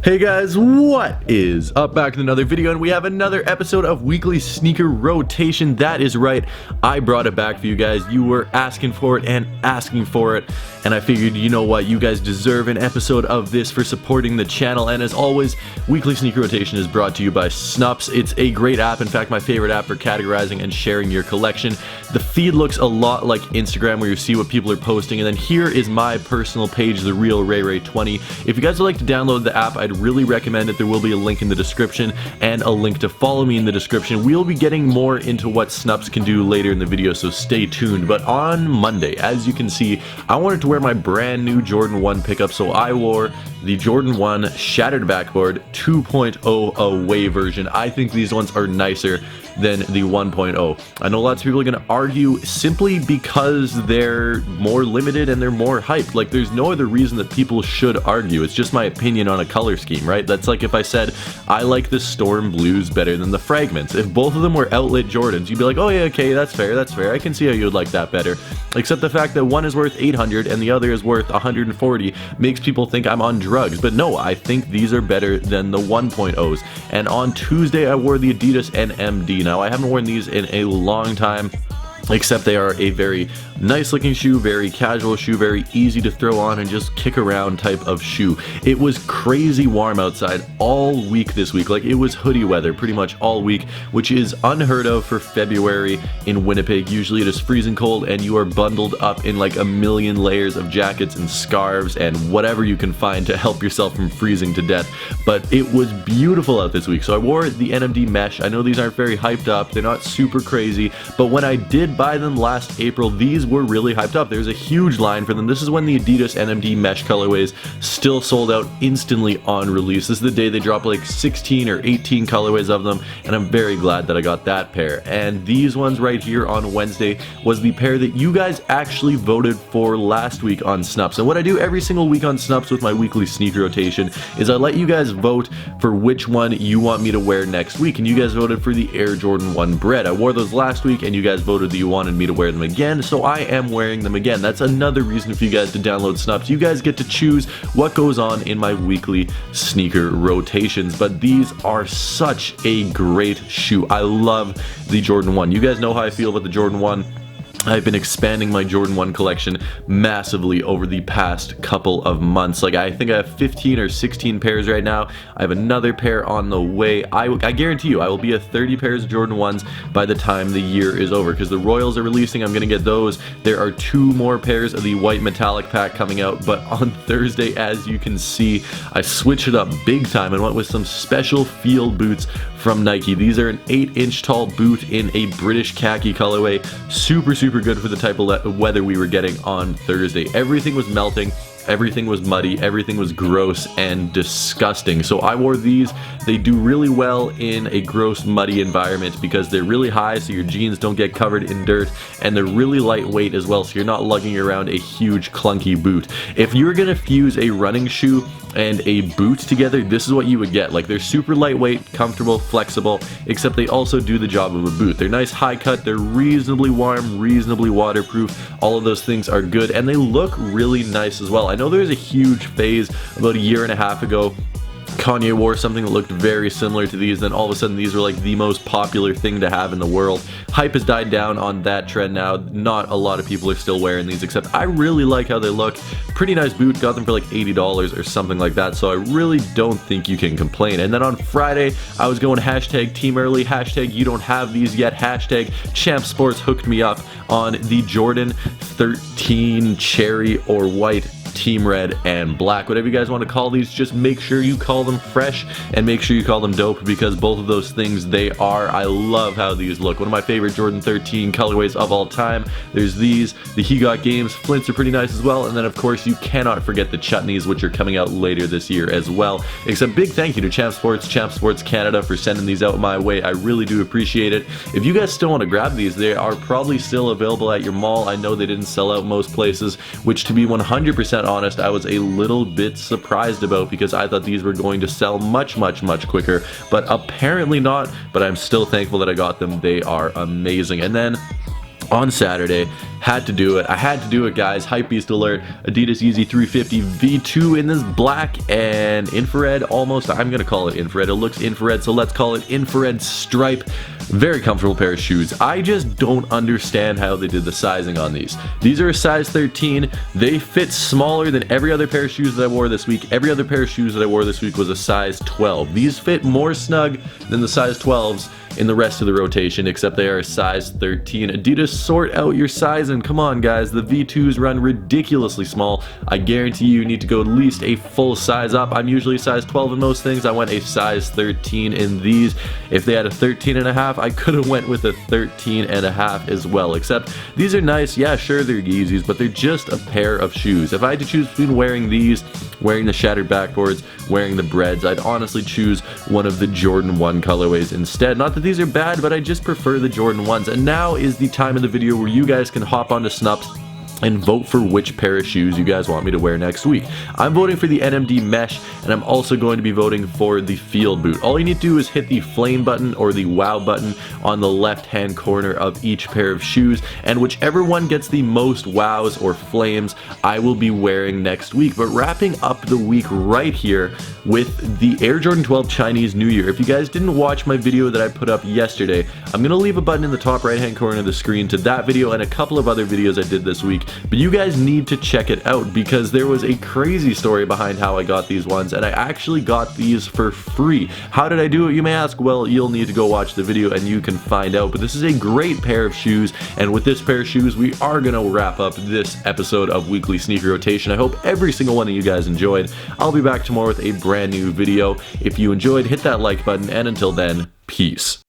Hey guys, what is up? Back with another video, and we have another episode of Weekly Sneaker Rotation. That is right, I brought it back for you guys. You were asking for it and asking for it, and I figured, you know what, you guys deserve an episode of this for supporting the channel. And as always, Weekly Sneaker Rotation is brought to you by Snupps. It's a great app, in fact my favorite app for categorizing and sharing your collection. The feed looks a lot like Instagram, where you see what people are posting, and then here is my personal page, The Real Ray Ray 20. If you guys would like to download the app, I'd really recommend it. There will be a link in the description and a link to follow me in the description. We'll be getting more into what Snupps can do later in the video, so stay tuned. But on Monday, as you can see, I wanted to wear my brand new Jordan 1 pickup, so I wore the Jordan 1 Shattered Backboard 2.0 away version. I think these ones are nicer than the 1.0. I know lots of people are going to argue simply because they're more limited and they're more hyped. Like, there's no other reason that people should argue. It's just my opinion on a color scheme, right? That's like if I said I like the Storm Blues better than the Fragments. If both of them were outlet Jordans, you'd be like, oh yeah, okay, that's fair. I can see how you would like that better. Except the fact that one is worth 800 and the other is worth 140 makes people think I'm on drugs. But no, I think these are better than the 1.0s. And on Tuesday, I wore the Adidas NMD. Now, I haven't worn these in a long time, except they are a very nice looking shoe, very casual shoe, very easy to throw on and just kick around type of shoe. It was crazy warm outside all week this week. Like, it was hoodie weather pretty much all week, which is unheard of for February in Winnipeg. Usually it is freezing cold and you are bundled up in like a million layers of jackets and scarves and whatever you can find to help yourself from freezing to death. But it was beautiful out this week, so I wore the NMD mesh. I know these aren't very hyped up, they're not super crazy, but when I did buy them last April, these were really hyped up. There's a huge line for them. This is when the Adidas NMD mesh colorways still sold out instantly on release. This is the day they dropped like 16 or 18 colorways of them, and I'm very glad that I got that pair. And these ones right here on Wednesday was the pair that you guys actually voted for last week on Snupps. And what I do every single week on Snupps with my weekly sneaker rotation is I let you guys vote for which one you want me to wear next week, and you guys voted for the Air Jordan 1 Bread. I wore those last week and you guys voted that you wanted me to wear them again, so I am wearing them again. That's another reason for you guys to download Snupps. You guys get to choose what goes on in my weekly sneaker rotations, but these are such a great shoe. I love the Jordan 1. You guys know how I feel about the Jordan 1. I've been expanding my Jordan 1 collection massively over the past couple of months. Like, I think I have 15 or 16 pairs right now. I have another pair on the way. I guarantee you I will be at 30 pairs of Jordan 1s by the time the year is over, because the Royals are releasing. I'm gonna get those. There are 2 more pairs of the white metallic pack coming out, but on Thursday, as you can see, I switched it up big time and went with some special field boots from Nike. These are an 8-inch tall boot in a British khaki colorway. Super good for the type of weather we were getting on Thursday. Everything was melting, everything was muddy, everything was gross and disgusting. So I wore these. They do really well in a gross, muddy environment because they're really high, so your jeans don't get covered in dirt, and they're really lightweight as well, so you're not lugging around a huge clunky boot. If you're gonna fuse a running shoe and a boot together, this is what you would get. Like, they're super lightweight, comfortable, flexible, except they also do the job of a boot. They're nice high cut, they're reasonably warm, reasonably waterproof. All of those things are good, and they look really nice as well. I know there was a huge phase about a year and a half ago. Kanye wore something that looked very similar to these, then all of a sudden these were like the most popular thing to have in the world. Hype has died down on that trend now. Not a lot of people are still wearing these, except I really like how they look. Pretty nice boot, got them for like $80 or something like that, so I really don't think you can complain. And then on Friday, I was going hashtag team early, hashtag you don't have these yet, hashtag Champ Sports hooked me up on the Jordan 13 cherry or white, team red, and black, whatever you guys want to call these. Just make sure you call them fresh and make sure you call them dope, because both of those things they are. I love how these look. One of my favorite Jordan 13 colorways of all time. There's these, the He Got Games Flints are pretty nice as well, and then of course you cannot forget the Chutneys, which are coming out later this year as well. Except big thank you to Champ Sports Canada for sending these out my way. I really do appreciate it. If you guys still want to grab these, they are probably still available at your mall. I know they didn't sell out most places, which, to be 100% honest, I was a little bit surprised about, because I thought these were going to sell much quicker, but apparently not. But I'm still thankful that I got them. They are amazing. And then on Saturday. Had to do it. I had to do it, guys. Hypebeast alert. Adidas Yeezy 350 V2 in this black and infrared, almost. I'm going to call it infrared. It looks infrared, so let's call it infrared stripe. Very comfortable pair of shoes. I just don't understand how they did the sizing on these. These are a size 13. They fit smaller than every other pair of shoes that I wore this week. Every other pair of shoes that I wore this week was a size 12. These fit more snug than the size 12s in the rest of the rotation, except they are a size 13. Adidas, sort out your sizing. Come on, guys. The V2s run ridiculously small. I guarantee you need to go at least a full size up. I'm usually a size 12 in most things. I went a size 13 in these. If they had a 13 and a half, I could have went with a 13 and a half as well, except these are nice. Yeah, sure, they're Yeezys, but they're just a pair of shoes. If I had to choose between wearing these, wearing the shattered backboards, wearing the breads, I'd honestly choose one of the Jordan 1 colorways instead. Not that these are bad, but I just prefer the Jordan 1s. And now is the time of the video where you guys can hop onto Snups and vote for which pair of shoes you guys want me to wear next week. I'm voting for the NMD Mesh, and I'm also going to be voting for the Field Boot. All you need to do is hit the flame button or the wow button on the left-hand corner of each pair of shoes, and whichever one gets the most wows or flames, I will be wearing next week. But wrapping up the week right here with the Air Jordan 12 Chinese New Year. If you guys didn't watch my video that I put up yesterday, I'm going to leave a button in the top right-hand corner of the screen to that video and a couple of other videos I did this week. But you guys need to check it out because there was a crazy story behind how I got these ones, and I actually got these for free. How did I do it, you may ask? Well, you'll need to go watch the video and you can find out. But this is a great pair of shoes, and with this pair of shoes, we are going to wrap up this episode of Weekly Sneaker Rotation. I hope every single one of you guys enjoyed. I'll be back tomorrow with a brand new video. If you enjoyed, hit that like button, and until then, peace.